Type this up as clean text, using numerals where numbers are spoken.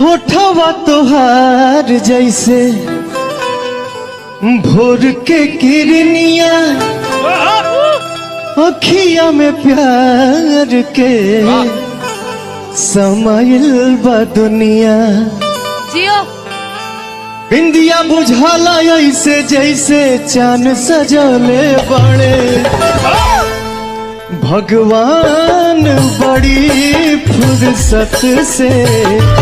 होठवा तोहार जैसे भोर के किरनिया, अखिया में प्यार के समाइल बा दुनिया। जियो बिंदिया बुझाला ऐसे जैसे चांद सजले बड़े भगवान, बड़ी फुर्सत से